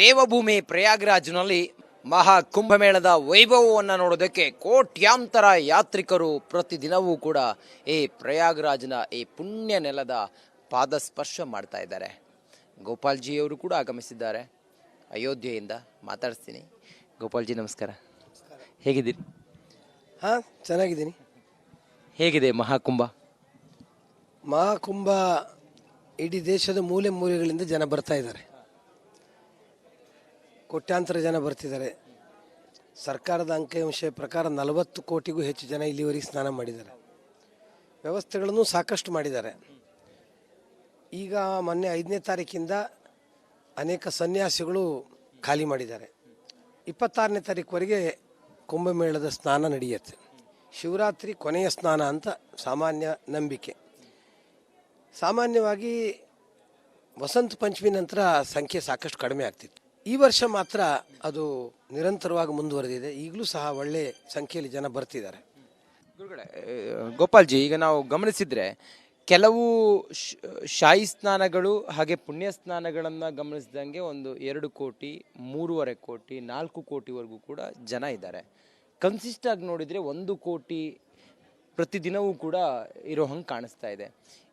ದೇವಭೂಮಿ ಪ್ರಯಾಗ್ರಾಜ್ನಲ್ಲಿ ಮಹಾ ಕುಂಭಮೇಳದ ವೈಭವವನ್ನು ನೋಡೋದಕ್ಕೆ ಕೋಟ್ಯಾಂತರ ಯಾತ್ರಿಕರು ಪ್ರತಿದಿನವೂ ಕೂಡ ಈ ಪ್ರಯಾಗ್ರಾಜ್ನ ಈ ಪುಣ್ಯ ನೆಲದ ಪಾದ ಸ್ಪರ್ಶ ಮಾಡ್ತಾ ಇದ್ದಾರೆ. ಗೋಪಾಲ್ಜಿಯವರು ಕೂಡ ಆಗಮಿಸಿದ್ದಾರೆ ಅಯೋಧ್ಯೆಯಿಂದ. ಮಾತಾಡಿಸ್ತೀನಿ. ಗೋಪಾಲ್ಜಿ ನಮಸ್ಕಾರ, ಹೇಗಿದ್ದೀರಿ? ಹಾಂ, ಚೆನ್ನಾಗಿದ್ದೀನಿ. ಹೇಗಿದೆ ಮಹಾಕುಂಭ? ಮಹಾಕುಂಭ ಇಡೀ ದೇಶದ ಮೂಲೆ ಮೂಲೆಗಳಿಂದ ಜನ ಬರ್ತಾ ಇದ್ದಾರೆ. ಕೋಟ್ಯಾಂತರ ಜನ ಬರ್ತಿದ್ದಾರೆ. ಸರ್ಕಾರದ ಅಂಕಿಅಂಶ ಪ್ರಕಾರ 40 ಕೋಟಿಗೂ ಹೆಚ್ಚು ಜನ ಇಲ್ಲಿವರೆಗೆ ಸ್ನಾನ ಮಾಡಿದ್ದಾರೆ. ವ್ಯವಸ್ಥೆಗಳನ್ನು ಸಾಕಷ್ಟು ಮಾಡಿದ್ದಾರೆ. ಈಗ ಮೊನ್ನೆ 5ನೇ ತಾರೀಕಿಂದ ಅನೇಕ ಸನ್ಯಾಸಿಗಳು ಖಾಲಿ ಮಾಡಿದ್ದಾರೆ. 26ನೇ ತಾರೀಕುವರೆಗೆ ಕುಂಭಮೇಳದ ಸ್ನಾನ ನಡೆಯುತ್ತೆ. ಶಿವರಾತ್ರಿ ಕೊನೆಯ ಸ್ನಾನ ಅಂತ ಸಾಮಾನ್ಯ ನಂಬಿಕೆ. ಸಾಮಾನ್ಯವಾಗಿ ವಸಂತ ಪಂಚಮಿ ನಂತರ ಸಂಖ್ಯೆ ಸಾಕಷ್ಟು ಕಡಿಮೆ ಆಗ್ತಿತ್ತು. ಈ ವರ್ಷ ಮಾತ್ರ ಅದು ನಿರಂತರವಾಗಿ ಮುಂದುವರೆದಿದೆ. ಈಗಲೂ ಸಹ ಒಳ್ಳೆ ಸಂಖ್ಯೆಯಲ್ಲಿ ಜನ ಬರ್ತಿದ್ದಾರೆ. ಗುರುಗಳೇ, ಗೋಪಾಲ್ಜಿ, ಈಗ ನಾವು ಗಮನಿಸಿದ್ರೆ ಕೆಲವು ಶಾಹಿ ಸ್ನಾನಗಳು ಹಾಗೆ ಪುಣ್ಯ ಸ್ನಾನಗಳನ್ನು ಗಮನಿಸಿದಂಗೆ ಒಂದು 2 ಕೋಟಿ, 3.5 ಕೋಟಿ, 4 ಕೋಟಿವರೆಗೂ ಕೂಡ ಜನ ಇದ್ದಾರೆ. ಕನ್ಸಿಸ್ಟ್ ಆಗಿ ನೋಡಿದರೆ 1 ಕೋಟಿ ಪ್ರತಿದಿನವೂ ಕೂಡ ಇರೋ ಹಂಗೆ ಕಾಣಿಸ್ತಾ ಇದೆ.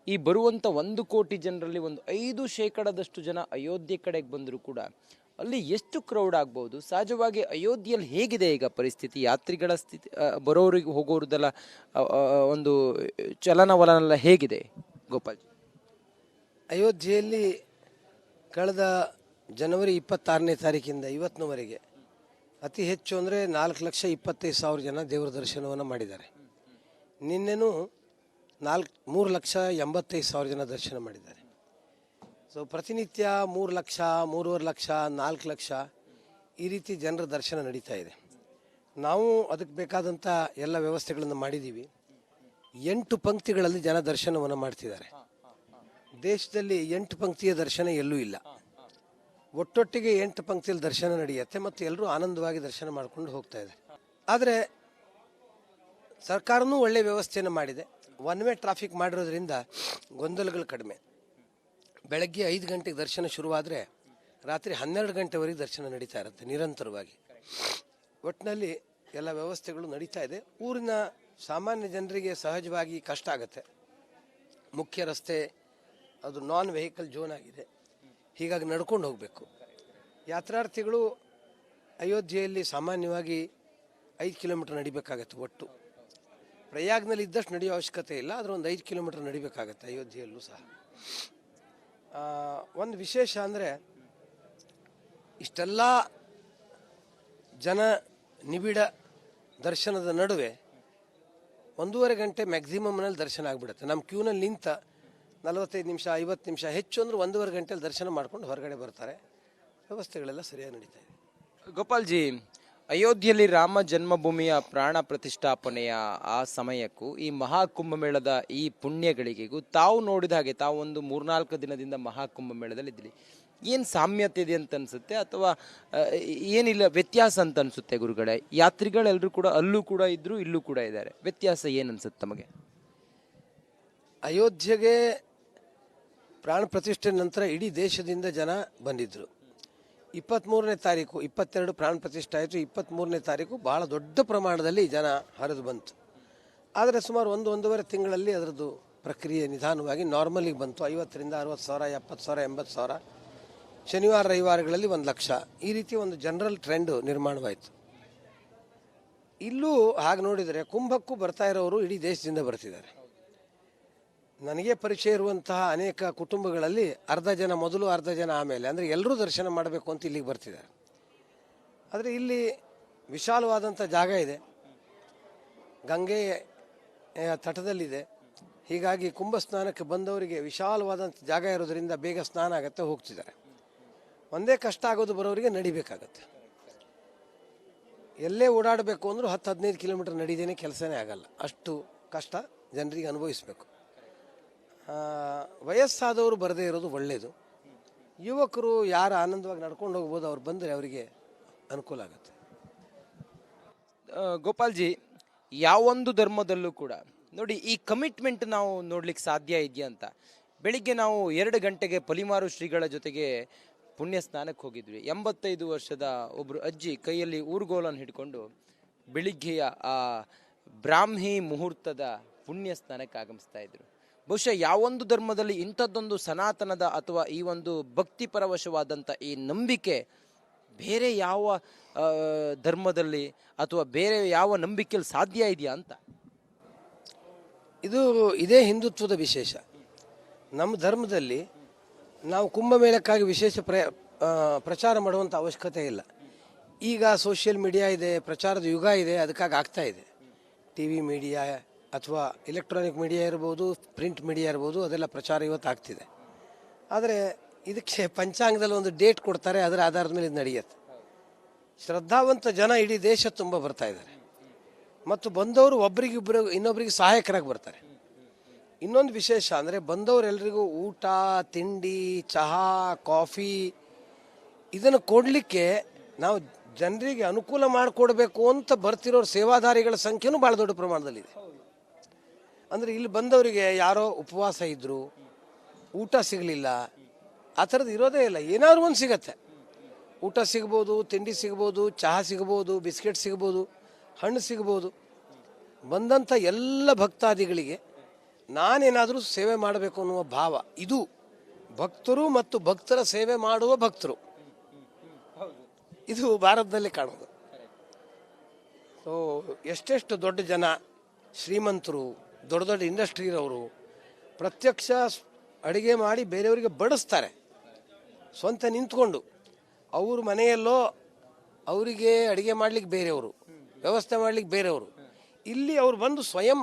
ಈ ಬರುವಂಥ 1 ಕೋಟಿ ಜನರಲ್ಲಿ ಒಂದು 5% ಜನ ಅಯೋಧ್ಯೆ ಕಡೆಗೆ ಬಂದರೂ ಕೂಡ ಅಲ್ಲಿ ಎಷ್ಟು ಕ್ರೌಡ್ ಆಗ್ಬೋದು? ಸಹಜವಾಗಿ ಅಯೋಧ್ಯೆಯಲ್ಲಿ ಹೇಗಿದೆ ಈಗ ಪರಿಸ್ಥಿತಿ? ಯಾತ್ರಿಗಳ ಸ್ಥಿತಿ, ಬರೋರಿಗೆ ಹೋಗೋರದೆಲ್ಲ ಒಂದು ಚಲನವಲನೆಲ್ಲ ಹೇಗಿದೆ ಗೋಪಾಲ್ಜಿ? ಅಯೋಧ್ಯೆಯಲ್ಲಿ ಕಳೆದ ಜನವರಿ 26ನೇ ತಾರೀಕಿಂದ ಇವತ್ತಿನವರೆಗೆ ಅತಿ ಹೆಚ್ಚು ಅಂದರೆ 4,25,000 ಜನ ದೇವರ ದರ್ಶನವನ್ನು ಮಾಡಿದ್ದಾರೆ. ನಿನ್ನೆನೂ 3,85,000 ಜನ ದರ್ಶನ ಮಾಡಿದ್ದಾರೆ. ಸೊ ಪ್ರತಿನಿತ್ಯ 3 ಲಕ್ಷ, 3.5 ಲಕ್ಷ, 4 ಲಕ್ಷ ಈ ರೀತಿ ಜನರ ದರ್ಶನ ನಡೀತಾ ಇದೆ. ನಾವು ಅದಕ್ಕೆ ಬೇಕಾದಂಥ ಎಲ್ಲ ವ್ಯವಸ್ಥೆಗಳನ್ನು ಮಾಡಿದ್ದೀವಿ. 8 ಪಂಕ್ತಿಗಳಲ್ಲಿ ಜನ ದರ್ಶನವನ್ನು ಮಾಡ್ತಿದ್ದಾರೆ. ದೇಶದಲ್ಲಿ 8 ಪಂಕ್ತಿಯ ದರ್ಶನ ಎಲ್ಲೂ ಇಲ್ಲ. ಒಟ್ಟೊಟ್ಟಿಗೆ 8 ಪಂಕ್ತಿಯಲ್ಲಿ ದರ್ಶನ ನಡೆಯುತ್ತೆ ಮತ್ತು ಎಲ್ಲರೂ ಆನಂದವಾಗಿ ದರ್ಶನ ಮಾಡಿಕೊಂಡು ಹೋಗ್ತಾ ಇದ್ದಾರೆ. ಆದರೆ ಸರ್ಕಾರನೂ ಒಳ್ಳೆಯ ವ್ಯವಸ್ಥೆಯನ್ನು ಮಾಡಿದೆ. 1 ವೇ ಟ್ರಾಫಿಕ್ ಮಾಡಿರೋದ್ರಿಂದ ಗೊಂದಲಗಳು ಕಡಿಮೆ. ಬೆಳಗ್ಗೆ 5 ಗಂಟೆಗೆ ದರ್ಶನ ಶುರುವಾದರೆ ರಾತ್ರಿ 12 ಗಂಟೆವರೆಗೆ ದರ್ಶನ ನಡೀತಾ ಇರುತ್ತೆ ನಿರಂತರವಾಗಿ. ಒಟ್ಟಿನಲ್ಲಿ ಎಲ್ಲ ವ್ಯವಸ್ಥೆಗಳು ನಡೀತಾ ಇದೆ. ಊರಿನ ಸಾಮಾನ್ಯ ಜನರಿಗೆ ಸಹಜವಾಗಿ ಕಷ್ಟ ಆಗುತ್ತೆ. ಮುಖ್ಯ ರಸ್ತೆ ಅದು ನಾನ್ ವೆಹಿಕಲ್ ಝೋನ್ ಆಗಿದೆ. ಹೀಗಾಗಿ ನಡ್ಕೊಂಡು ಹೋಗಬೇಕು. ಯಾತ್ರಾರ್ಥಿಗಳು ಅಯೋಧ್ಯೆಯಲ್ಲಿ ಸಾಮಾನ್ಯವಾಗಿ 5 ಕಿಲೋಮೀಟರ್ ನಡಿಬೇಕಾಗತ್ತೆ. ಒಟ್ಟು ಪ್ರಯಾಗ್ನಲ್ಲಿ ಇದ್ದಷ್ಟು ನಡೆಯೋ ಅವಶ್ಯಕತೆ ಇಲ್ಲ, ಆದರೆ ಒಂದು 5 ಕಿಲೋಮೀಟರ್ ನಡಿಬೇಕಾಗತ್ತೆ ಅಯೋಧ್ಯೆಯಲ್ಲೂ ಸಹ. ಒಂದು ವಿಶೇಷ ಅಂದರೆ ಇಷ್ಟೆಲ್ಲ ಜನ ನಿಬಿಡ ದರ್ಶನದ ನಡುವೆ 1.5 ಗಂಟೆ ಮ್ಯಾಕ್ಸಿಮಮ್ನಲ್ಲಿ ದರ್ಶನ ಆಗಿಬಿಡುತ್ತೆ. ನಮ್ಮ ಕ್ಯೂನಲ್ಲಿ ನಿಂತ 45 ನಿಮಿಷ 50 ನಿಮಿಷ, ಹೆಚ್ಚು ಅಂದರೆ 1.5 ಗಂಟೆಯಲ್ಲಿ ದರ್ಶನ ಮಾಡ್ಕೊಂಡು ಹೊರಗಡೆ ಬರ್ತಾರೆ. ವ್ಯವಸ್ಥೆಗಳೆಲ್ಲ ಸರಿಯಾಗಿ ನಡೀತಾ ಇದೆ. ಗೋಪಾಲ್ಜಿ, ಅಯೋಧ್ಯೆಯಲ್ಲಿ ರಾಮ ಜನ್ಮಭೂಮಿಯ ಪ್ರಾಣ ಪ್ರತಿಷ್ಠಾಪನೆಯ ಆ ಸಮಯಕ್ಕೂ ಈ ಮಹಾಕುಂಭಮೇಳದ ಈ ಪುಣ್ಯಗಳಿಗೆಗೂ ತಾವು ನೋಡಿದ ಹಾಗೆ, ತಾವು ಒಂದು 3-4 ದಿನದಿಂದ ಮಹಾಕುಂಭಮೇಳದಲ್ಲಿ ಇದ್ರಿ, ಏನು ಸಾಮ್ಯತೆ ಇದೆ ಅಂತ ಅನಿಸುತ್ತೆ ಅಥವಾ ಏನಿಲ್ಲ ವ್ಯತ್ಯಾಸ ಅಂತ ಅನಿಸುತ್ತೆ ಗುರುಗಳೇ? ಯಾತ್ರಿಗಳೆಲ್ಲರೂ ಕೂಡ ಅಲ್ಲೂ ಕೂಡ ಇದ್ರು, ಇಲ್ಲೂ ಕೂಡ ಇದ್ದಾರೆ. ವ್ಯತ್ಯಾಸ ಏನು ಅನ್ಸುತ್ತೆ ತಮಗೆ? ಅಯೋಧ್ಯೆಗೆ ಪ್ರಾಣ ಪ್ರತಿಷ್ಠೆ ನಂತರ ಇಡೀ ದೇಶದಿಂದ ಜನ ಬಂದಿದ್ದರು. 23ನೇ ತಾರೀಕು, 22 ಪ್ರಾಣ ಪ್ರತಿಷ್ಠೆ ಆಯಿತು. 23ನೇ ತಾರೀಕು ಬಹಳ ದೊಡ್ಡ ಪ್ರಮಾಣದಲ್ಲಿ ಜನ ಹರಿದು ಬಂತು. ಆದರೆ ಸುಮಾರು 1-1.5 ತಿಂಗಳಲ್ಲಿ ಅದರದ್ದು ಪ್ರಕ್ರಿಯೆ ನಿಧಾನವಾಗಿ ನಾರ್ಮಲಿಗೆ ಬಂತು. 50ರಿಂದ 60,000, 70,000, 80,000, ಶನಿವಾರ ರವಿವಾರಗಳಲ್ಲಿ 1 ಲಕ್ಷ, ಈ ರೀತಿ ಒಂದು ಜನರಲ್ ಟ್ರೆಂಡ್ ನಿರ್ಮಾಣವಾಯಿತು. ಇಲ್ಲೂ ಹಾಗೆ ನೋಡಿದರೆ ಕುಂಭಕ್ಕೂ ಬರ್ತಾ ಇರೋರು ಇಡೀ ದೇಶದಿಂದ ಬರ್ತಿದ್ದಾರೆ. ನನಗೆ ಪರಿಚಯ ಇರುವಂತಹ ಅನೇಕ ಕುಟುಂಬಗಳಲ್ಲಿ ಅರ್ಧ ಜನ ಮೊದಲು, ಅರ್ಧ ಜನ ಆಮೇಲೆ, ಅಂದರೆ ಎಲ್ಲರೂ ದರ್ಶನ ಮಾಡಬೇಕು ಅಂತ ಇಲ್ಲಿಗೆ ಬರ್ತಿದ್ದಾರೆ. ಆದರೆ ಇಲ್ಲಿ ವಿಶಾಲವಾದಂಥ ಜಾಗ ಇದೆ, ಗಂಗೆ ತಟದಲ್ಲಿದೆ. ಹೀಗಾಗಿ ಕುಂಭ ಸ್ನಾನಕ್ಕೆ ಬಂದವರಿಗೆ ವಿಶಾಲವಾದಂಥ ಜಾಗ ಇರೋದರಿಂದ ಬೇಗ ಸ್ನಾನ ಆಗುತ್ತೆ, ಹೋಗ್ತಿದ್ದಾರೆ. ಒಂದೇ ಕಷ್ಟ ಆಗೋದು ಬರೋರಿಗೆ ನಡಿಬೇಕಾಗತ್ತೆ. ಎಲ್ಲೇ ಓಡಾಡಬೇಕು ಅಂದರೂ 10-15 ಕಿಲೋಮೀಟರ್ ನಡೀದೇನೆ ಕೆಲಸನೇ ಆಗಲ್ಲ. ಅಷ್ಟು ಕಷ್ಟ ಜನರಿಗೆ ಅನುಭವಿಸಬೇಕು. ವಯಸ್ಸಾದವರು ಬರದೇ ಇರೋದು ಒಳ್ಳೆಯದು. ಯುವಕರು ಯಾರು ಆನಂದವಾಗಿ ನಡ್ಕೊಂಡು ಹೋಗ್ಬೋದು, ಅವ್ರು ಬಂದರೆ ಅವರಿಗೆ ಅನುಕೂಲ ಆಗುತ್ತೆ. ಗೋಪಾಲ್ಜಿ, ಯಾವೊಂದು ಧರ್ಮದಲ್ಲೂ ಕೂಡ ನೋಡಿ ಈ ಕಮಿಟ್ಮೆಂಟ್ ನಾವು ನೋಡ್ಲಿಕ್ಕೆ ಸಾಧ್ಯ ಇದೆಯಾ ಅಂತ. ಬೆಳಿಗ್ಗೆ ನಾವು 2 ಗಂಟೆಗೆ ಪಲಿಮಾರು ಶ್ರೀಗಳ ಜೊತೆಗೆ ಪುಣ್ಯ ಸ್ನಾನಕ್ಕೆ ಹೋಗಿದ್ವಿ. 85 ವರ್ಷದ ಒಬ್ಬರು ಅಜ್ಜಿ ಕೈಯಲ್ಲಿ ಊರುಗೋಲನ್ನು ಹಿಡ್ಕೊಂಡು ಬೆಳಿಗ್ಗೆಯ ಆ ಬ್ರಾಹ್ಮಿ ಮುಹೂರ್ತದ ಪುಣ್ಯ ಸ್ನಾನಕ್ಕೆ ಆಗಮಿಸ್ತಾ ಇದ್ರು. ಬಹುಶಃ ಯಾವೊಂದು ಧರ್ಮದಲ್ಲಿ ಇಂಥದ್ದೊಂದು ಸನಾತನದ ಅಥವಾ ಈ ಒಂದು ಭಕ್ತಿ ಪರವಶವಾದಂಥ ಈ ನಂಬಿಕೆ ಬೇರೆ ಯಾವ ಧರ್ಮದಲ್ಲಿ ಅಥವಾ ಬೇರೆ ಯಾವ ನಂಬಿಕೆಯಲ್ಲಿ ಸಾಧ್ಯ ಇದೆಯಾ ಅಂತ. ಇದೇ ಹಿಂದುತ್ವದ ವಿಶೇಷ. ನಮ್ಮ ಧರ್ಮದಲ್ಲಿ ನಾವು ಕುಂಭಮೇಳಕ್ಕಾಗಿ ವಿಶೇಷ ಪ್ರಚಾರ ಮಾಡುವಂಥ ಅವಶ್ಯಕತೆ ಇಲ್ಲ. ಈಗ ಸೋಷಿಯಲ್ ಮೀಡಿಯಾ ಇದೆ, ಪ್ರಚಾರದ ಯುಗ ಇದೆ, ಅದಕ್ಕಾಗಿ ಆಗ್ತಾ ಇದೆ. ಟಿ ವಿ ಮೀಡಿಯಾ ಅಥವಾ ಎಲೆಕ್ಟ್ರಾನಿಕ್ ಮೀಡಿಯಾ ಇರ್ಬೋದು, ಪ್ರಿಂಟ್ ಮೀಡಿಯಾ ಇರ್ಬೋದು, ಅದೆಲ್ಲ ಪ್ರಚಾರ ಇವತ್ತು ಆಗ್ತಿದೆ. ಆದರೆ ಇದಕ್ಕೆ ಪಂಚಾಂಗದಲ್ಲಿ ಒಂದು ಡೇಟ್ ಕೊಡ್ತಾರೆ, ಅದರ ಆಧಾರದ ಮೇಲೆ ಇದು ನಡೆಯುತ್ತೆ. ಶ್ರದ್ಧಾವಂತ ಜನ ಇಡೀ ದೇಶ ತುಂಬ ಬರ್ತಾ ಇದ್ದಾರೆ ಮತ್ತು ಬಂದವರು ಒಬ್ಬರಿಗಿಬ್ಬರು ಇನ್ನೊಬ್ಬರಿಗೆ ಸಹಾಯಕರಾಗಿ ಬರ್ತಾರೆ. ಇನ್ನೊಂದು ವಿಶೇಷ ಅಂದರೆ ಬಂದವರೆಲ್ಲರಿಗೂ ಊಟ, ತಿಂಡಿ, ಚಹಾ, ಕಾಫಿ ಇದನ್ನು ಕೊಡಲಿಕ್ಕೆ ನಾವು ಜನರಿಗೆ ಅನುಕೂಲ ಮಾಡಿಕೊಡ್ಬೇಕು ಅಂತ ಬರ್ತಿರೋರು ಸೇವಾದಾರಿಗಳ ಸಂಖ್ಯೆನೂ ಭಾಳ ದೊಡ್ಡ ಪ್ರಮಾಣದಲ್ಲಿದೆ. ಅಂದರೆ ಇಲ್ಲಿ ಬಂದವರಿಗೆ ಯಾರೋ ಉಪವಾಸ ಇದ್ದರು, ಊಟ ಸಿಗಲಿಲ್ಲ, ಆ ಥರದ್ದು ಇರೋದೇ ಇಲ್ಲ. ಏನಾದ್ರು ಒಂದು ಸಿಗತ್ತೆ. ಊಟ ಸಿಗ್ಬೋದು, ತಿಂಡಿ ಸಿಗ್ಬೋದು, ಚಹಾ ಸಿಗ್ಬೋದು, ಬಿಸ್ಕೆಟ್ ಸಿಗ್ಬೋದು, ಹಣ್ಣು ಸಿಗ್ಬೋದು. ಬಂದಂಥ ಎಲ್ಲ ಭಕ್ತಾದಿಗಳಿಗೆ ನಾನೇನಾದರೂ ಸೇವೆ ಮಾಡಬೇಕು ಅನ್ನುವ ಭಾವ, ಇದು ಭಕ್ತರು ಮತ್ತು ಭಕ್ತರ ಸೇವೆ ಮಾಡುವ ಭಕ್ತರು, ಇದು ಭಾರತದಲ್ಲಿ ಕಾಣೋದು. ಸೊ ಎಷ್ಟೆಷ್ಟು ದೊಡ್ಡ ಜನ, ಶ್ರೀಮಂತರು, ದೊಡ್ಡ ದೊಡ್ಡ ಇಂಡಸ್ಟ್ರಿ ಇರೋರು ಪ್ರತ್ಯಕ್ಷ ಅಡುಗೆ ಮಾಡಿ ಬೇರೆಯವರಿಗೆ ಬಡಿಸ್ತಾರೆ, ಸ್ವಂತ ನಿಂತ್ಕೊಂಡು. ಅವ್ರ ಮನೆಯಲ್ಲೋ ಅವರಿಗೆ ಅಡುಗೆ ಮಾಡ್ಲಿಕ್ಕೆ ಬೇರೆಯವರು, ವ್ಯವಸ್ಥೆ ಮಾಡ್ಲಿಕ್ಕೆ ಬೇರೆಯವರು, ಇಲ್ಲಿ ಅವ್ರು ಬಂದು ಸ್ವಯಂ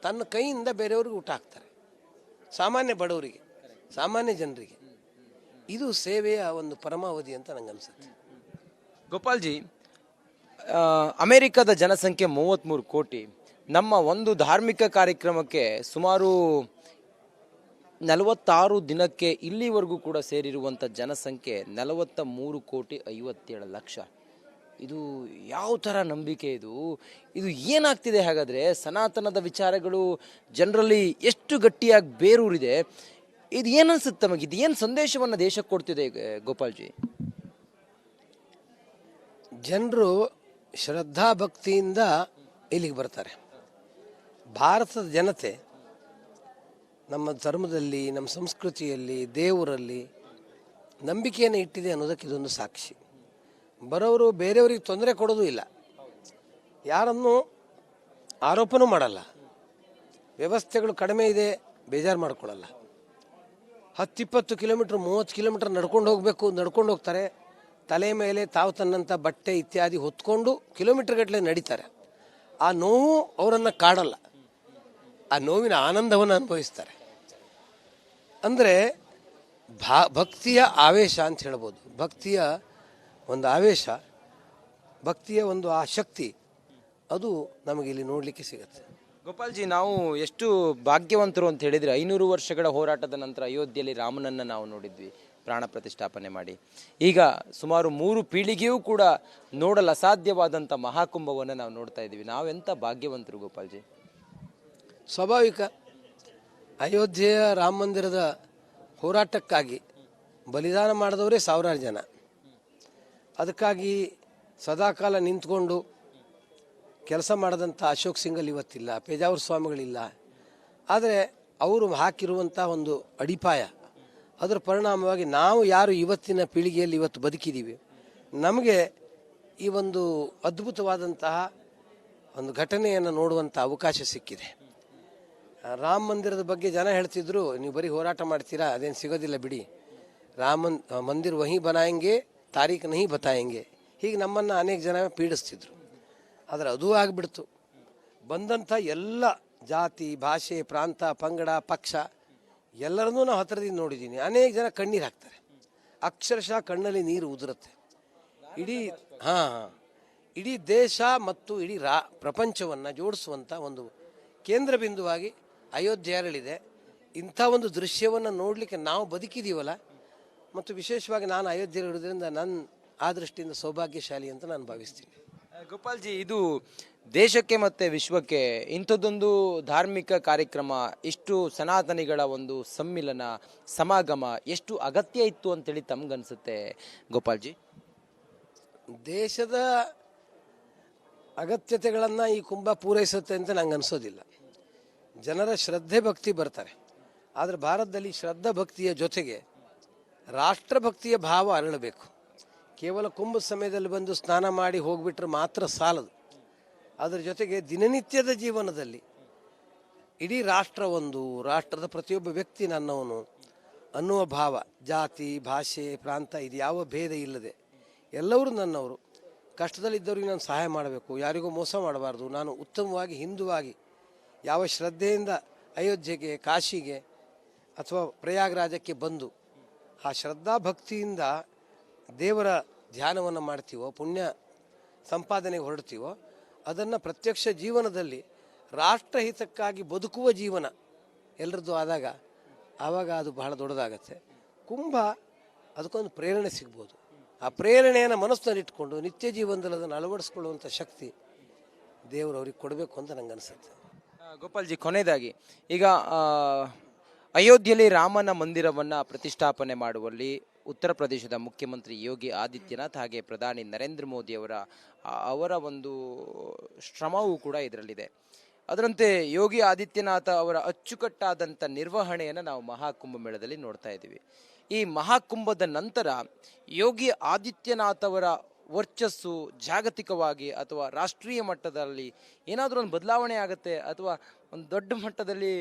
ತನ್ನ ಕೈಯಿಂದ ಬೇರೆಯವ್ರಿಗೆ ಊಟ ಹಾಕ್ತಾರೆ, ಸಾಮಾನ್ಯ ಬಡವರಿಗೆ, ಸಾಮಾನ್ಯ ಜನರಿಗೆ. ಇದು ಸೇವೆಯ ಒಂದು ಪರಮಾವಧಿ ಅಂತ ನಂಗೆ ಅನ್ಸುತ್ತೆ. ಗೋಪಾಲ್ಜಿ, ಅಮೆರಿಕದ ಜನಸಂಖ್ಯೆ 33 ಕೋಟಿ. ನಮ್ಮ ಒಂದು ಧಾರ್ಮಿಕ ಕಾರ್ಯಕ್ರಮಕ್ಕೆ ಸುಮಾರು 46 ದಿನಕ್ಕೆ ಇಲ್ಲಿವರೆಗೂ ಕೂಡ ಸೇರಿರುವಂಥ ಜನಸಂಖ್ಯೆ 43 ಕೋಟಿ 57 ಲಕ್ಷ. ಇದು ಯಾವ ಥರ ನಂಬಿಕೆ ಇದು? ಇದು ಏನಾಗ್ತಿದೆ ಹಾಗಾದರೆ? ಸನಾತನದ ವಿಚಾರಗಳು ಜನರಲ್ಲಿ ಎಷ್ಟು ಗಟ್ಟಿಯಾಗಿ ಬೇರೂರಿದೆ? ಇದು ಏನನ್ಸುತ್ತೆ ತಮಗೆ? ಇದು ಏನು ಸಂದೇಶವನ್ನು ದೇಶಕ್ಕೆ ಕೊಡ್ತಿದೆ ಗೋಪಾಲ್ಜಿ? ಜನರು ಶ್ರದ್ಧಾ ಭಕ್ತಿಯಿಂದ ಇಲ್ಲಿಗೆ ಬರ್ತಾರೆ. ಭಾರತದ ಜನತೆ ನಮ್ಮ ಧರ್ಮದಲ್ಲಿ, ನಮ್ಮ ಸಂಸ್ಕೃತಿಯಲ್ಲಿ, ದೇವರಲ್ಲಿ ನಂಬಿಕೆಯನ್ನು ಇಟ್ಟಿದೆ ಅನ್ನೋದಕ್ಕೆ ಇದೊಂದು ಸಾಕ್ಷಿ. ಬರೋರು ಬೇರೆಯವ್ರಿಗೆ ತೊಂದರೆ ಕೊಡೋದು ಇಲ್ಲ, ಯಾರನ್ನು ಆರೋಪನೂ ಮಾಡಲ್ಲ, ವ್ಯವಸ್ಥೆಗಳು ಕಡಿಮೆ ಇದೆ ಬೇಜಾರು ಮಾಡ್ಕೊಳ್ಳಲ್ಲ. 10-20 ಕಿಲೋಮೀಟ್ರ್ 30 ಕಿಲೋಮೀಟ್ರ್ ನಡ್ಕೊಂಡು ಹೋಗಬೇಕು, ನಡ್ಕೊಂಡು ಹೋಗ್ತಾರೆ. ತಲೆ ಮೇಲೆ ತಾವು ತನ್ನಂಥ ಬಟ್ಟೆ ಇತ್ಯಾದಿ ಹೊತ್ಕೊಂಡು ಕಿಲೋಮೀಟರ್ ಗಟ್ಟಲೆ ನಡೀತಾರೆ. ಆ ನೋವು ಅವರನ್ನು ಕಾಡಲ್ಲ, ಆ ನೋವಿನ ಆನಂದವನ್ನು ಅನುಭವಿಸ್ತಾರೆ. ಅಂದರೆ ಭಕ್ತಿಯ ಆವೇಶ ಅಂತ ಹೇಳ್ಬೋದು. ಭಕ್ತಿಯ ಒಂದು ಆವೇಶ, ಭಕ್ತಿಯ ಒಂದು ಆ ಶಕ್ತಿ, ಅದು ನಮಗೆ ಇಲ್ಲಿ ನೋಡಲಿಕ್ಕೆ ಸಿಗುತ್ತೆ. ಗೋಪಾಲ್ಜಿ, ನಾವು ಎಷ್ಟು ಭಾಗ್ಯವಂತರು ಅಂತ ಹೇಳಿದರೆ, 500 ವರ್ಷಗಳ ಹೋರಾಟದ ನಂತರ ಅಯೋಧ್ಯೆಯಲ್ಲಿ ರಾಮನನ್ನು ನಾವು ನೋಡಿದ್ವಿ ಪ್ರಾಣ ಪ್ರತಿಷ್ಠಾಪನೆ ಮಾಡಿ. ಈಗ ಸುಮಾರು 3 ಪೀಳಿಗೆಯೂ ಕೂಡ ನೋಡಲು ಅಸಾಧ್ಯವಾದಂಥ ಮಹಾಕುಂಭವನ್ನು ನಾವು ನೋಡ್ತಾ ಇದ್ದೀವಿ. ನಾವೆಂಥ ಭಾಗ್ಯವಂತರು ಗೋಪಾಲ್ಜಿ. ಸ್ವಾಭಾವಿಕ. ಅಯೋಧ್ಯೆಯ ರಾಮ ಮಂದಿರದ ಹೋರಾಟಕ್ಕಾಗಿ ಬಲಿದಾನ ಮಾಡಿದವರೇ ಸಾವಿರಾರು ಜನ. ಅದಕ್ಕಾಗಿ ಸದಾಕಾಲ ನಿಂತ್ಕೊಂಡು ಕೆಲಸ ಮಾಡಿದಂಥ ಅಶೋಕ್ ಸಿಂಗಲ್ ಇವತ್ತಿಲ್ಲ, ಪೇಜಾವರ ಸ್ವಾಮಿಗಳಿಲ್ಲ. ಆದರೆ ಅವರು ಹಾಕಿರುವಂಥ ಒಂದು ಅಡಿಪಾಯ, ಅದರ ಪರಿಣಾಮವಾಗಿ ನಾವು ಯಾರು ಇವತ್ತಿನ ಪೀಳಿಗೆಯಲ್ಲಿ ಇವತ್ತು ಬದುಕಿದ್ದೀವಿ, ನಮಗೆ ಈ ಒಂದು ಅದ್ಭುತವಾದಂತಹ ಒಂದು ಘಟನೆಯನ್ನು ನೋಡುವಂಥ ಅವಕಾಶ ಸಿಕ್ಕಿದೆ. ರಾಮ ಮಂದಿರದ ಬಗ್ಗೆ ಜನ ಹೇಳ್ತಿದ್ರು, ನೀವು ಬರೀ ಹೋರಾಟ ಮಾಡ್ತೀರಾ, ಅದೇನು ಸಿಗೋದಿಲ್ಲ ಬಿಡಿ, ರಾಮ ಮಂದಿರ ವಹಿ ಬನಾಯಂಗೆ ತಾರೀಖ್ ನಹಿ ಬತಾಯಂಗೆ, ಹೀಗೆ ನಮ್ಮನ್ನು ಅನೇಕ ಜನ ಪೀಡಿಸ್ತಿದ್ರು. ಆದರೆ ಅದೂ ಆಗಿಬಿಡ್ತು. ಬಂದಂಥ ಎಲ್ಲ ಜಾತಿ, ಭಾಷೆ, ಪ್ರಾಂತ, ಪಂಗಡ, ಪಕ್ಷ ಎಲ್ಲರನ್ನೂ ನಾವು ಹತ್ತಿರದಿಂದ ನೋಡಿದ್ದೀನಿ. ಅನೇಕ ಜನ ಕಣ್ಣೀರು ಹಾಕ್ತಾರೆ, ಅಕ್ಷರಶಃ ಕಣ್ಣಲ್ಲಿ ನೀರು ಉದುರುತ್ತೆ. ಇಡೀ ದೇಶ ಮತ್ತು ಇಡೀ ಪ್ರಪಂಚವನ್ನು ಜೋಡಿಸುವಂಥ ಒಂದು ಕೇಂದ್ರ ಬಿಂದುವಾಗಿ ಅಯೋಧ್ಯೆ ಅರಳಿದೆ. ಇಂಥ ಒಂದು ದೃಶ್ಯವನ್ನು ನೋಡಲಿಕ್ಕೆ ನಾವು ಬದುಕಿದ್ದೀವಲ್ಲ, ಮತ್ತು ವಿಶೇಷವಾಗಿ ನಾನು ಅಯೋಧ್ಯೆ ಇರೋದ್ರಿಂದ ನನ್ನ ಆ ದೃಷ್ಟಿಯಿಂದ ಸೌಭಾಗ್ಯಶಾಲಿ ಅಂತ ನಾನು ಭಾವಿಸ್ತೀನಿ. ಗೋಪಾಲ್ಜಿ, ಇದು ದೇಶಕ್ಕೆ ಮತ್ತೆ ವಿಶ್ವಕ್ಕೆ ಇಂಥದ್ದೊಂದು ಧಾರ್ಮಿಕ ಕಾರ್ಯಕ್ರಮ, ಇಷ್ಟು ಸನಾತನಿಗಳ ಒಂದು ಸಮ್ಮಿಲನ ಸಮಾಗಮ ಎಷ್ಟು ಅಗತ್ಯ ಇತ್ತು ಅಂತೇಳಿ ತಮ್ಗನ್ಸುತ್ತೆ ಗೋಪಾಲ್ಜಿ? ದೇಶದ ಅಗತ್ಯತೆಗಳನ್ನು ಈ ಕುಂಭ ಪೂರೈಸುತ್ತೆ ಅಂತ ನಂಗೆ ಅನಿಸೋದಿಲ್ಲ. ಜನರ ಶ್ರದ್ಧೆ ಭಕ್ತಿ ಬರ್ತಾರೆ, ಆದರೆ ಭಾರತದಲ್ಲಿ ಶ್ರದ್ಧಾ ಭಕ್ತಿಯ ಜೊತೆಗೆ ರಾಷ್ಟ್ರಭಕ್ತಿಯ ಭಾವ ಅರಳಬೇಕು. ಕೇವಲ ಕುಂಭದ ಸಮಯದಲ್ಲಿ ಬಂದು ಸ್ನಾನ ಮಾಡಿ ಹೋಗ್ಬಿಟ್ರೆ ಮಾತ್ರ ಸಾಲದು. ಅದರ ಜೊತೆಗೆ ದಿನನಿತ್ಯದ ಜೀವನದಲ್ಲಿ ಇಡೀ ರಾಷ್ಟ್ರ ಒಂದು, ರಾಷ್ಟ್ರದ ಪ್ರತಿಯೊಬ್ಬ ವ್ಯಕ್ತಿ ನನ್ನವನು ಅನ್ನುವ ಭಾವ, ಜಾತಿ ಭಾಷೆ ಪ್ರಾಂತ ಇದು ಯಾವ ಭೇದ ಇಲ್ಲದೆ ಎಲ್ಲರೂ ನನ್ನವರು. ಕಷ್ಟದಲ್ಲಿದ್ದವ್ರಿಗೆ ನಾನು ಸಹಾಯ ಮಾಡಬೇಕು, ಯಾರಿಗೂ ಮೋಸ ಮಾಡಬಾರ್ದು. ನಾನು ಉತ್ತಮವಾಗಿ ಹಿಂದುವಾಗಿ ಯಾವ ಶ್ರದ್ಧೆಯಿಂದ ಅಯೋಧ್ಯೆಗೆ, ಕಾಶಿಗೆ ಅಥವಾ ಪ್ರಯಾಗರಾಜಕ್ಕೆ ಬಂದು ಆ ಶ್ರದ್ಧಾ ಭಕ್ತಿಯಿಂದ ದೇವರ ಧ್ಯಾನವನ್ನು ಮಾಡ್ತೀವೋ, ಪುಣ್ಯ ಸಂಪಾದನೆಗೆ ಹೊರಡ್ತೀವೋ, ಅದನ್ನು ಪ್ರತ್ಯಕ್ಷ ಜೀವನದಲ್ಲಿ ರಾಷ್ಟ್ರಹಿತಕ್ಕಾಗಿ ಬದುಕುವ ಜೀವನ ಎಲ್ಲರದ್ದು ಆವಾಗ ಅದು ಬಹಳ ದೊಡ್ಡದಾಗತ್ತೆ. ಕುಂಭ ಅದಕ್ಕೊಂದು ಪ್ರೇರಣೆ ಸಿಗ್ಬೋದು. ಆ ಪ್ರೇರಣೆಯನ್ನು ಮನಸ್ಸಿನಲ್ಲಿಟ್ಕೊಂಡು ನಿತ್ಯ ಜೀವನದಲ್ಲಿ ಅದನ್ನು ಅಳವಡಿಸ್ಕೊಳ್ಳುವಂಥ ಶಕ್ತಿ ದೇವರು ಅವ್ರಿಗೆ ಕೊಡಬೇಕು ಅಂತ ನಂಗೆ ಅನಿಸುತ್ತೆ. ಗೋಪಾಲ್ಜಿ, ಕೊನೆಯದಾಗಿ ಈಗ ಅಯೋಧ್ಯೆಯಲ್ಲಿ ರಾಮನ ಮಂದಿರವನ್ನು ಪ್ರತಿಷ್ಠಾಪನೆ ಮಾಡುವಲ್ಲಿ ಉತ್ತರ ಪ್ರದೇಶದ ಮುಖ್ಯಮಂತ್ರಿ ಯೋಗಿ ಆದಿತ್ಯನಾಥ್ ಹಾಗೆ ಪ್ರಧಾನಿ ನರೇಂದ್ರ ಮೋದಿ ಅವರ ಒಂದು ಶ್ರಮವೂ ಕೂಡ ಇದರಲ್ಲಿದೆ. ಅದರಂತೆ ಯೋಗಿ ಆದಿತ್ಯನಾಥ್ ಅವರ ಅಚ್ಚುಕಟ್ಟಾದಂಥ ನಿರ್ವಹಣೆಯನ್ನು ನಾವು ಮಹಾಕುಂಭಮೇಳದಲ್ಲಿ ನೋಡ್ತಾ ಇದ್ದೀವಿ. ಈ ಮಹಾಕುಂಭದ ನಂತರ ಯೋಗಿ ಆದಿತ್ಯನಾಥ್ ಅವರ ವರ್ಚಸ್ಸು ಜಾಗತಿಕವಾಗಿ ಅಥವಾ ರಾಷ್ಟ್ರೀಯ ಮಟ್ಟದಲ್ಲಿ ಏನಾದರೂ ಒಂದು ಬದಲಾವಣೆ ಆಗುತ್ತೆ, ಅಥವಾ ಒಂದು ದೊಡ್ಡ ಮಟ್ಟದಲ್ಲಿ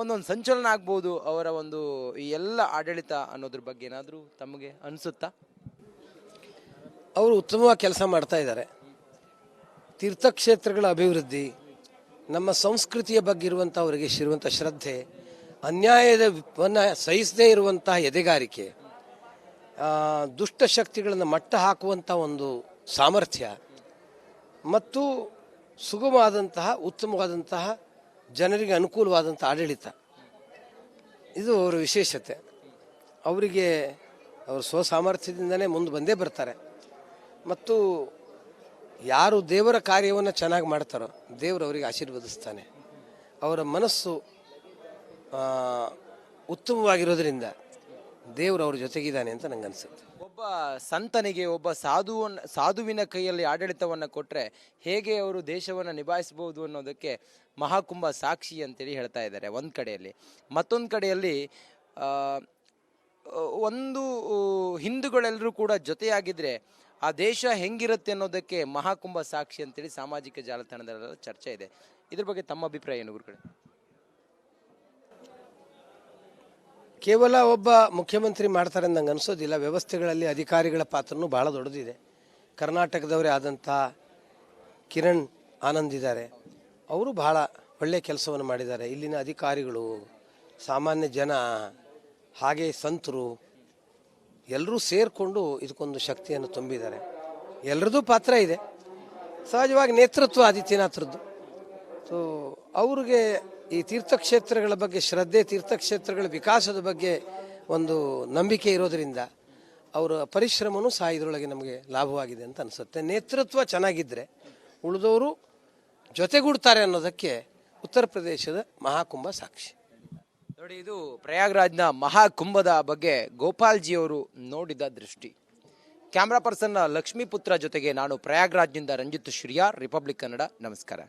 ಒಂದೊಂದು ಸಂಚಲನ ಆಗ್ಬೋದು ಅವರ ಒಂದು ಈ ಎಲ್ಲ ಆಡಳಿತ ಅನ್ನೋದ್ರ ಬಗ್ಗೆ ಏನಾದರೂ ತಮಗೆ ಅನಿಸುತ್ತಾ? ಅವರು ಉತ್ತಮವಾಗಿ ಕೆಲಸ ಮಾಡ್ತಾ ಇದ್ದಾರೆ. ತೀರ್ಥಕ್ಷೇತ್ರಗಳ ಅಭಿವೃದ್ಧಿ, ನಮ್ಮ ಸಂಸ್ಕೃತಿಯ ಬಗ್ಗೆ ಇರುವಂಥ ಅವರಿಗೆ ಇರುವಂಥ ಶ್ರದ್ಧೆ, ಅನ್ಯಾಯವನ್ನು ಸಹಿಸದೇ ಇರುವಂತಹ ಎದೆಗಾರಿಕೆ, ದುಷ್ಟಶಕ್ತಿಗಳನ್ನು ಮಟ್ಟ ಹಾಕುವಂಥ ಒಂದು ಸಾಮರ್ಥ್ಯ ಮತ್ತು ಸುಗಮವಾದಂತಹ ಉತ್ತಮವಾದಂತಹ ಜನರಿಗೆ ಅನುಕೂಲವಾದಂಥ ಆಡಳಿತ, ಇದು ಅವರ ವಿಶೇಷತೆ. ಅವರಿಗೆ ಅವರು ಸ್ವಸಾಮರ್ಥ್ಯದಿಂದನೇ ಮುಂದೆ ಬಂದೇ ಬರ್ತಾರೆ. ಮತ್ತು ಯಾರು ದೇವರ ಕಾರ್ಯವನ್ನು ಚೆನ್ನಾಗಿ ಮಾಡ್ತಾರೋ ದೇವರು ಅವರಿಗೆ ಆಶೀರ್ವದಿಸ್ತಾನೆ. ಅವರ ಮನಸ್ಸು ಉತ್ತಮವಾಗಿರೋದ್ರಿಂದ ದೇವರು ಅವ್ರ ಜೊತೆಗಿದ್ದಾನೆ ಅಂತ ನಂಗೆ ಅನಿಸುತ್ತೆ. ಒಬ್ಬ ಸಂತನಿಗೆ, ಒಬ್ಬ ಸಾಧುವಿನ ಕೈಯಲ್ಲಿ ಆಡಳಿತವನ್ನು ಕೊಟ್ಟರೆ ಹೇಗೆ ಅವರು ದೇಶವನ್ನು ನಿಭಾಯಿಸಬಹುದು ಅನ್ನೋದಕ್ಕೆ ಮಹಾಕುಂಭ ಸಾಕ್ಷಿ ಅಂತೇಳಿ ಹೇಳ್ತಾ ಇದ್ದಾರೆ ಒಂದು ಕಡೆಯಲ್ಲಿ. ಮತ್ತೊಂದು ಕಡೆಯಲ್ಲಿ ಒಂದು ಹಿಂದೂಗಳೆಲ್ಲರೂ ಕೂಡ ಜೊತೆಯಾಗಿದ್ದರೆ ಆ ದೇಶ ಹೆಂಗಿರುತ್ತೆ ಅನ್ನೋದಕ್ಕೆ ಮಹಾಕುಂಭ ಸಾಕ್ಷಿ ಅಂತೇಳಿ ಸಾಮಾಜಿಕ ಜಾಲತಾಣದಲ್ಲೆಲ್ಲ ಚರ್ಚೆ ಇದೆ. ಇದ್ರ ಬಗ್ಗೆ ತಮ್ಮ ಅಭಿಪ್ರಾಯ ಏನು ಗುರುಗಳೇ? ಕೇವಲ ಒಬ್ಬ ಮುಖ್ಯಮಂತ್ರಿ ಮಾಡ್ತಾರೆ ನಂಗೆ ಅನಿಸೋದಿಲ್ಲ. ವ್ಯವಸ್ಥೆಗಳಲ್ಲಿ ಅಧಿಕಾರಿಗಳ ಪಾತ್ರನೂ ಭಾಳ ದೊಡ್ಡದಿದೆ. ಕರ್ನಾಟಕದವರೇ ಆದಂಥ ಕಿರಣ್ ಆನಂದ್ ಇದ್ದಾರೆ, ಅವರು ಬಹಳ ಒಳ್ಳೆಯ ಕೆಲಸವನ್ನು ಮಾಡಿದ್ದಾರೆ. ಇಲ್ಲಿನ ಅಧಿಕಾರಿಗಳು, ಸಾಮಾನ್ಯ ಜನ, ಹಾಗೆ ಸಂತರು ಎಲ್ಲರೂ ಸೇರಿಕೊಂಡು ಇದಕ್ಕೊಂದು ಶಕ್ತಿಯನ್ನು ತುಂಬಿದ್ದಾರೆ. ಎಲ್ಲರದ್ದು ಪಾತ್ರ ಇದೆ. ಸಹಜವಾಗಿ ನೇತೃತ್ವ ಆದಿತ್ಯನಾಥರದ್ದು. ಸೊ ಅವ್ರಿಗೆ ಈ ತೀರ್ಥಕ್ಷೇತ್ರಗಳ ಬಗ್ಗೆ ಶ್ರದ್ಧೆ, ತೀರ್ಥಕ್ಷೇತ್ರಗಳ ವಿಕಾಸದ ಬಗ್ಗೆ ಒಂದು ನಂಬಿಕೆ ಇರೋದರಿಂದ ಅವರ ಪರಿಶ್ರಮನೂ ಸಹ ಇದರೊಳಗೆ ನಮಗೆ ಲಾಭವಾಗಿದೆ ಅಂತ ಅನಿಸುತ್ತೆ. ನೇತೃತ್ವ ಚೆನ್ನಾಗಿದ್ದರೆ ಉಳಿದವರು ಜೊತೆಗೂಡ್ತಾರೆ ಅನ್ನೋದಕ್ಕೆ ಉತ್ತರ ಪ್ರದೇಶದ ಮಹಾಕುಂಭ ಸಾಕ್ಷಿ. ನೋಡಿ, ಇದು ಪ್ರಯಾಗ್ರಾಜ್ನ ಮಹಾಕುಂಭದ ಬಗ್ಗೆ ಗೋಪಾಲ್ಜಿಯವರು ನೋಡಿದ ದೃಷ್ಟಿ. ಕ್ಯಾಮ್ರಾ ಪರ್ಸನ್ ಲಕ್ಷ್ಮೀಪುತ್ರ ಜೊತೆಗೆ ನಾನು ಪ್ರಯಾಗ್ರಾಜ್ನಿಂದ ರಂಜಿತ್ ಶ್ರಿಯಾರ್, ರಿಪಬ್ಲಿಕ್ ಕನ್ನಡ. ನಮಸ್ಕಾರ.